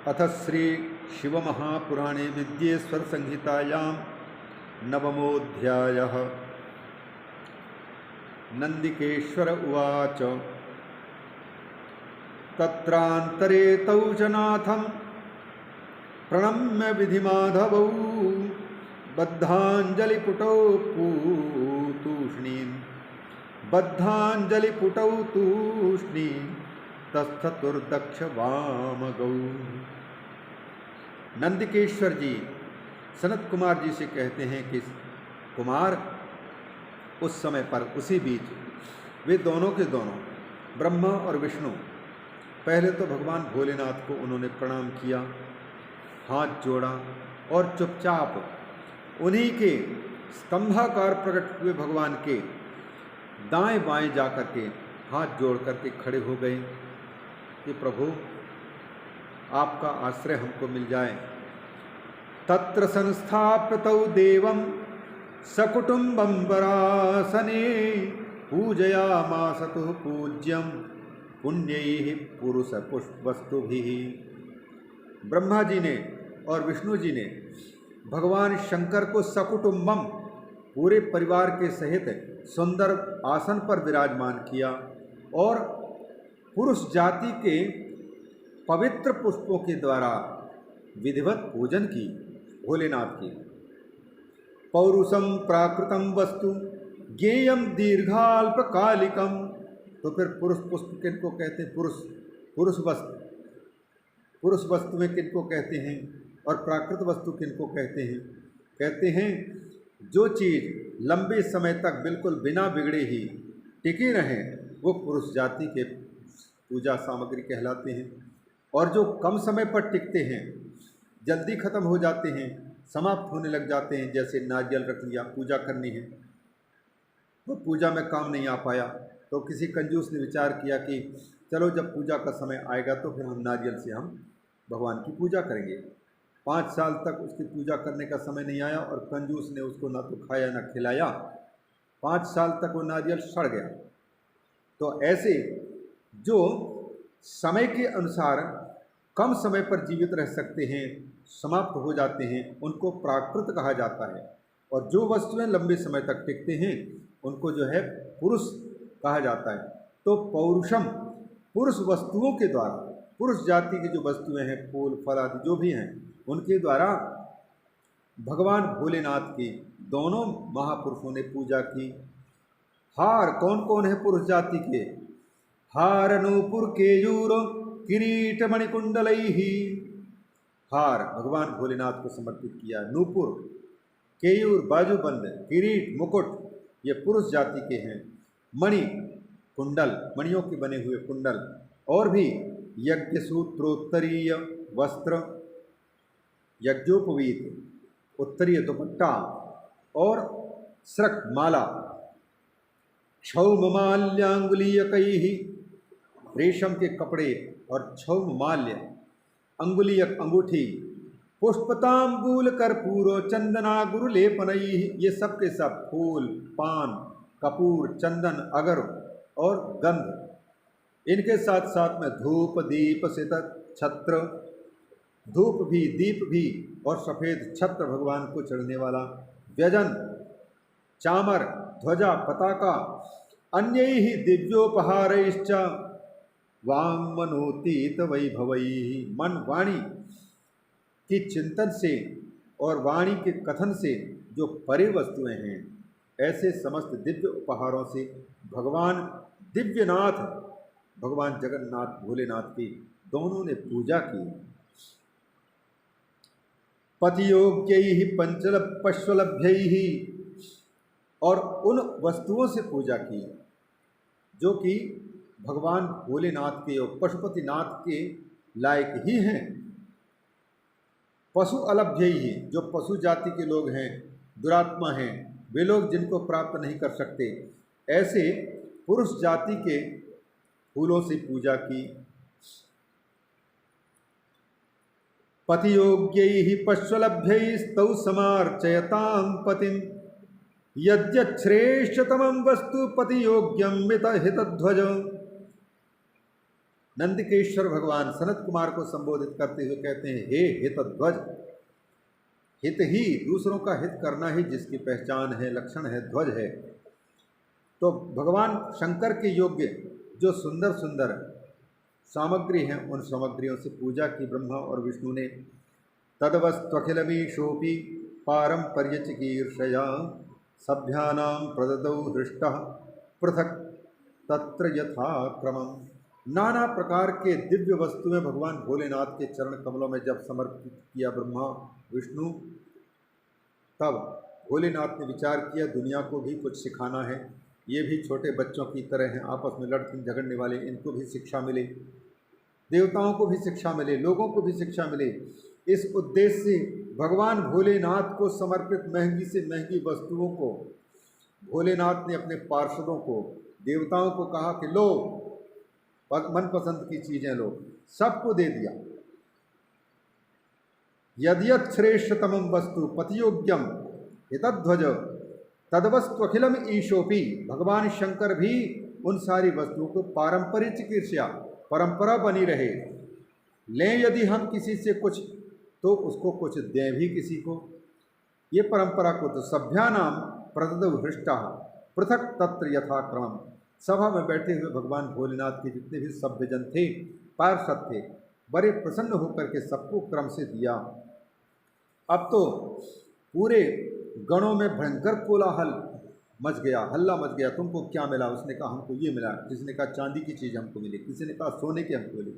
अथ श्री शिवमहापुराणे विद्येश्वर संहितायां नवमोऽध्यायः। नंदिकेश्वर उवाच तत्रान्तरे तौ च नाथं प्रणम्य विधिमाधवौ बद्धाञ्जलिपुटौ तूष्णीं तस्थतुर्दक्ष वामगौ। नंदिकेश्वर जी सनत कुमार जी से कहते हैं कि कुमार, उस समय पर उसी बीच वे दोनों के दोनों ब्रह्मा और विष्णु पहले तो भगवान भोलेनाथ को उन्होंने प्रणाम किया, हाथ जोड़ा और चुपचाप उन्हीं के स्तंभाकार प्रकट हुए भगवान के दाएं बाएं जाकर के हाथ जोड़ करके खड़े हो गए कि प्रभु आपका आश्रय हमको मिल जाए। तत्र संस्थाप्यतौ देवं सकुटुम्बं वरासने पूजयामासतु पूज्यं पुण्यैः पुरुष पुष्पवस्तुभिः। ब्रह्मा जी ने और विष्णु जी ने भगवान शंकर को सकुटुम्बम पूरे परिवार के सहित सुंदर आसन पर विराजमान किया और पुरुष जाति के पवित्र पुष्पों के द्वारा विधिवत पूजन की भोलेनाथ की। पौरुषम प्राकृतम वस्तु ज्ञेयम दीर्घाल्पकालिकम। तो फिर पुरुष पुष्प किनको कहते हैं? पुरुष वस्तुएं किनको कहते हैं और प्राकृत वस्तु किनको कहते हैं? कहते हैं जो चीज़ लंबे समय तक बिल्कुल बिना बिगड़े ही टिकी रहे वो पुरुष जाति के पूजा सामग्री कहलाते हैं, और जो कम समय पर टिकते हैं, जल्दी खत्म हो जाते हैं, समाप्त होने लग जाते हैं, जैसे नारियल रख लिया, पूजा करनी है तो पूजा में काम नहीं आ पाया, तो किसी कंजूस ने विचार किया कि चलो जब पूजा का समय आएगा तो फिर हम नारियल से हम भगवान की पूजा करेंगे। 5 साल तक उसकी पूजा करने का समय नहीं आया और कंजूस ने उसको ना तो खाया ना खिलाया, 5 साल तक वो नारियल सड़ गया। तो ऐसे जो समय के अनुसार कम समय पर जीवित रह सकते हैं, समाप्त हो जाते हैं, उनको प्राकृत कहा जाता है, और जो वस्तुएं लंबे समय तक टिकते हैं उनको जो है पुरुष कहा जाता है। तो पौरुषम पुरुष वस्तुओं के द्वारा, पुरुष जाति की जो वस्तुएं हैं, फूल फल आदि जो भी हैं, उनके द्वारा भगवान भोलेनाथ की दोनों महापुरुषों ने पूजा की। हार कौन कौन है पुरुष जाति के? हार नूपुर केयूर किरीट मणिकुंडलैहि। हार भगवान भोलेनाथ को समर्पित किया। नूपुर, केयूर बाजूबंद, किरीट मुकुट ये पुरुष जाति के हैं। मणि कुंडल, मणियों के बने हुए कुंडल, और भी यज्ञ सूत्रोत्तरीय वस्त्र, यज्ञोपवीत उत्तरीय दुपट्टा और स्रक माला, क्षौम माल्याङ्गुलीयकैः रेशम के कपड़े और क्षौम माल्य, अंगुलीयक अंगूठी, पुष्पतांबूल कर्पूर चंदना गुरुलेपनैः ये सब के सब फूल, पान, कपूर, चंदन, अगर और गंध। इनके साथ साथ में धूप दीप सित छत्र, धूप भी दीप भी और सफ़ेद छत्र भगवान को चढ़ने वाला, व्यजन, चामर, ध्वजा, पताका, अन्यैहि दिव्योपहारैश्च वाङ्मनोतीत वैभवैः। मन वाणी की चिंतन से और वाणी के कथन से जो परे वस्तुएं हैं, ऐसे समस्त दिव्य उपहारों से भगवान दिव्यनाथ, भगवान जगन्नाथ भोलेनाथ की दोनों ने पूजा की। पतियोग्यैः पंचपश्वलभ्यैः, और उन वस्तुओं से पूजा की जो कि भगवान भोलेनाथ के और पशुपतिनाथ के लायक ही हैं। पशु अलभ्य ही, जो पशु जाति के लोग हैं, दुरात्मा हैं, वे लोग जिनको प्राप्त नहीं कर सकते, ऐसे पुरुष जाति के फूलों से पूजा की। पतियोग्यैः पश्वलभ्यैस्तौ समार्चयतां पतिं यद्यच्छ्रेष्ठतमं वस्तु पतियोग्यं हितध्वज। नंदिकेश्वर भगवान सनत कुमार को संबोधित करते हुए कहते हैं, हे हितध्वज, हित ही, दूसरों का हित करना ही जिसकी पहचान है, लक्षण है, ध्वज है। तो भगवान शंकर के योग्य जो सुंदर सुंदर सामग्री हैं, उन सामग्रियों से पूजा की ब्रह्मा और विष्णु ने। तदवस्त्वखिलमीशोऽपि पारंपर्यचिकीर्षया सभ्यानां प्रददौ हृष्टः पृथक तत्र यथा क्रमम्। नाना प्रकार के दिव्य वस्तुएं भगवान भोलेनाथ के चरण कमलों में जब समर्पित किया ब्रह्मा विष्णु, तब भोलेनाथ ने विचार किया दुनिया को भी कुछ सिखाना है। ये भी छोटे बच्चों की तरह हैं, आपस में लड़ते झगड़ने वाले, इनको भी शिक्षा मिले, देवताओं को भी शिक्षा मिले, लोगों को भी शिक्षा मिले। इस उद्देश्य से भगवान भोलेनाथ को समर्पित महंगी से महंगी वस्तुओं को भोलेनाथ ने अपने पार्षदों को, देवताओं को कहा कि लो, मनपसंद की चीज़ें लो, सबको दे दिया। यद्यत् श्रेष्ठतमं वस्तु पतियोग्यम हितध्वज तदवस्त्वखिलम ईशोपि। भगवान शंकर भी उन सारी वस्तुओं को पारंपरिक चिकित्सा, परंपरा बनी रहे, लें यदि हम किसी से कुछ तो उसको कुछ दें भी किसी को, ये परंपरा को। तो सभ्यानाम प्रददौ हृष्टा पृथक तत्र यथाक्रम। सभा में बैठे हुए भगवान भोलेनाथ के जितने भी सभ्यजन थे, पार्षद थे, बड़े प्रसन्न होकर के सबको क्रम से दिया। अब तो पूरे गणों में भयंकर कोलाहल मच गया, हल्ला मच गया। तुमको क्या मिला? उसने कहा हमको ये मिला, किसी ने कहा चांदी की चीज़ हमको मिली, किसी ने कहा सोने की हमको मिली,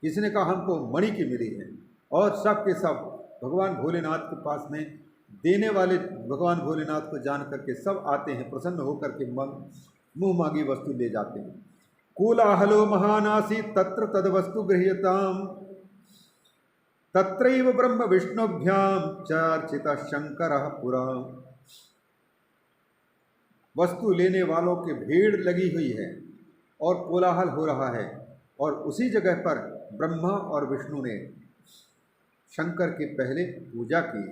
किसी ने कहा हमको मणि की मिली है। और सब के सब भगवान भोलेनाथ के पास में देने वाले भगवान भोलेनाथ को जान करके सब आते हैं, प्रसन्न होकर के मुँह मांगी वस्तु ले जाते हैं। कोलाहलो महानासी तत्र तदवस्तु गृह्यताम तत्रैव ब्रह्म विष्णुभ्याम चर्चिता शंकर पुरा। वस्तु लेने वालों की भीड़ लगी हुई है और कोलाहल हो रहा है, और उसी जगह पर ब्रह्मा और विष्णु ने शंकर के पहले पूजा की।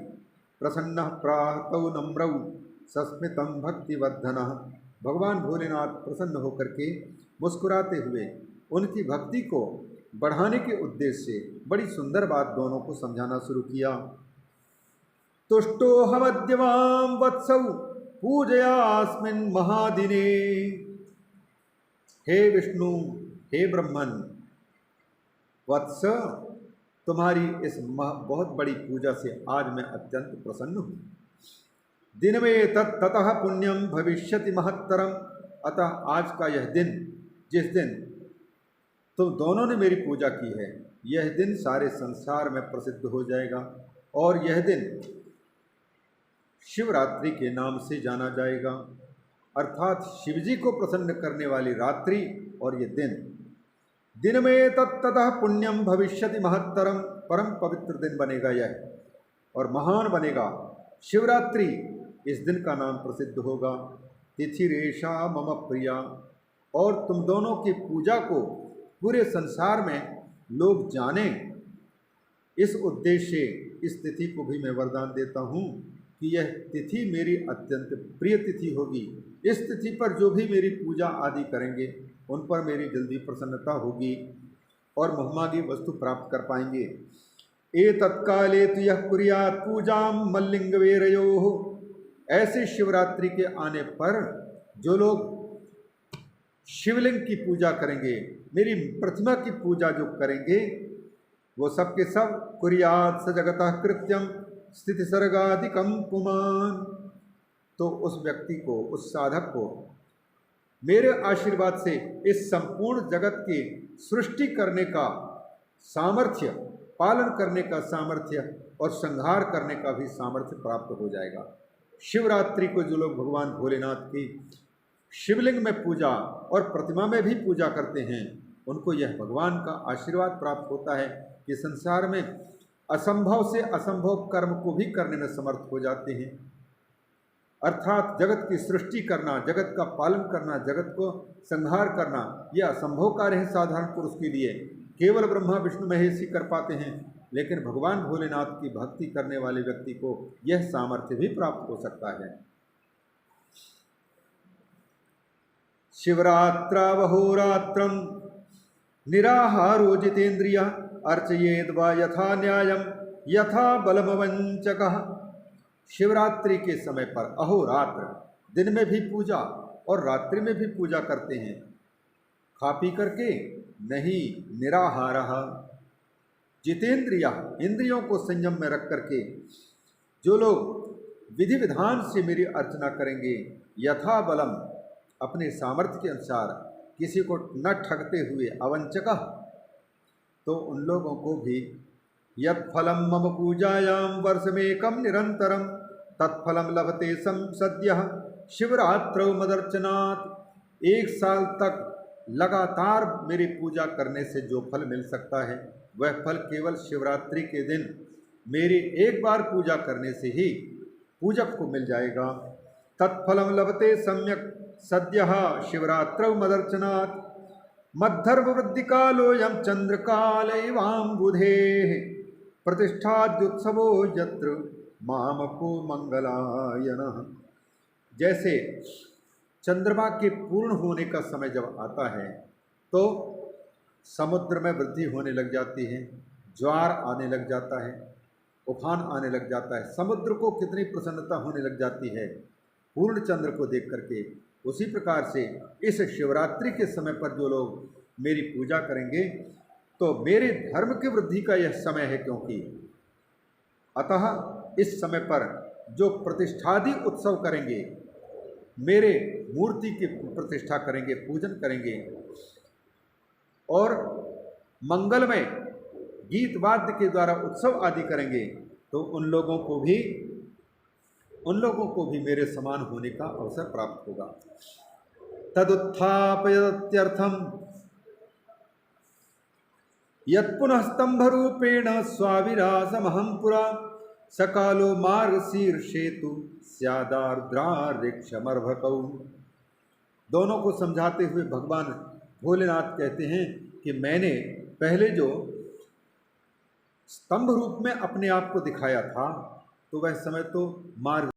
प्रसन्न प्रातौ नम्रौ सस्मितं भक्तिवर्धनः। भगवान भोलेनाथ प्रसन्न होकर के मुस्कुराते हुए उनकी भक्ति को बढ़ाने के उद्देश्य से बड़ी सुंदर बात दोनों को समझाना शुरू किया। तुष्टो हवद्यवां वत्सौ पूजयास्मिन् महादिने। हे विष्णु, हे ब्रह्मन, वत्स, तुम्हारी इस बहुत बड़ी पूजा से आज मैं अत्यंत प्रसन्न हूँ। दिन में ततः पुण्यम भविष्यति महत्तरम। अतः आज का यह दिन, जिस दिन तुम दोनों ने मेरी पूजा की है, यह दिन सारे संसार में प्रसिद्ध हो जाएगा, और यह दिन शिवरात्रि के नाम से जाना जाएगा, अर्थात शिवजी को प्रसन्न करने वाली रात्रि। और यह दिन में ततः पुण्यम भविष्यति महत्तरम, परम पवित्र दिन बनेगा यह, और महान बनेगा। शिवरात्रि, इस दिन का नाम प्रसिद्ध होगा। तिथिरेषा मम प्रिया। और तुम दोनों की पूजा को पूरे संसार में लोग जानें, इस उद्देश्य से इस तिथि को भी मैं वरदान देता हूँ कि यह तिथि मेरी अत्यंत प्रिय तिथि होगी। इस तिथि पर जो भी मेरी पूजा आदि करेंगे, उन पर मेरी जल्दी प्रसन्नता होगी और मुहमागी वस्तु प्राप्त कर पाएंगे। एतत्काले तु यः कुर्यात् पूजां मल्लिंगवेरयोः। ऐसे शिवरात्रि के आने पर जो लोग शिवलिंग की पूजा करेंगे, मेरी प्रतिमा की पूजा जो करेंगे, वो सब के सब कुर्यात् स जगतः कृत्यम स्थिति सर्गाधिकम पुमान। तो उस व्यक्ति को, उस साधक को मेरे आशीर्वाद से इस संपूर्ण जगत की सृष्टि करने का सामर्थ्य, पालन करने का सामर्थ्य और संहार करने का भी सामर्थ्य प्राप्त हो जाएगा। शिवरात्रि को जो लोग भगवान भोलेनाथ की शिवलिंग में पूजा और प्रतिमा में भी पूजा करते हैं, उनको यह भगवान का आशीर्वाद प्राप्त होता है कि संसार में असंभव से असंभव कर्म को भी करने में समर्थ हो जाते हैं। अर्थात जगत की सृष्टि करना, जगत का पालन करना, जगत को संहार करना, यह असंभव कार्य है साधारण पुरुष के लिए। केवल ब्रह्मा विष्णु महेश ही कर पाते हैं, लेकिन भगवान भोलेनाथ की भक्ति करने वाले व्यक्ति को यह सामर्थ्य भी प्राप्त हो सकता है। शिवरात्रावहोरात्रम निराहारो जितेन्द्रिय अर्चयेद वा यथा न्यायम यथा बलमवंचकः। शिवरात्रि के समय पर अहोरात्र दिन में भी पूजा और रात्रि में भी पूजा करते हैं, खा पी करके नहीं, निराहारः जितेंद्रिय, इंद्रियों को संयम में रख करके जो लोग विधि विधान से मेरी अर्चना करेंगे, यथा बलम, अपने सामर्थ्य के अनुसार, किसी को न ठगते हुए, अवंचक, तो उन लोगों को भी यत् फलम मम पूजायाम वर्षमेकम निरंतरम तत्फलम लभते सद्यः शिवरात्रौ मदर्चनात्। 1 साल तक लगातार मेरी पूजा करने से जो फल मिल सकता है, वह फल केवल शिवरात्रि के दिन मेरी एक बार पूजा करने से ही पूजक को मिल जाएगा। तत्फलम लभते सम्यक सद्यः शिवरात्रौ मदर्चनात् मद्धर्ववृद्धि कालोऽयं चंद्रकालैवाम्बुधेः प्रतिष्ठाद्युत्सवो यत्र मामको मंगलायनः। जैसे चंद्रमा के पूर्ण होने का समय जब आता है तो समुद्र में वृद्धि होने लग जाती है, ज्वार आने लग जाता है, उफान आने लग जाता है, समुद्र को कितनी प्रसन्नता होने लग जाती है पूर्ण चंद्र को देख करके। उसी प्रकार से इस शिवरात्रि के समय पर जो लोग मेरी पूजा करेंगे तो मेरे धर्म की वृद्धि का यह समय है, क्योंकि अतः इस समय पर जो प्रतिष्ठादि उत्सव करेंगे, मेरे मूर्ति की प्रतिष्ठा करेंगे, पूजन करेंगे और मंगलमय गीत वाद्य के द्वारा उत्सव आदि करेंगे, तो उन लोगों को भी मेरे समान होने का अवसर प्राप्त होगा। तदुत्थापयत्यर्थम यत्पुनः स्तंभरूपेण स्वाविरासमहं पुरा सकालो मार्गशीर्षेतु स्यादार्द्रारिक्षमर्भकौ। दोनों को समझाते हुए भगवान भोलेनाथ कहते हैं कि मैंने पहले जो स्तंभ रूप में अपने आप को दिखाया था, तो वह समय तो मार्ग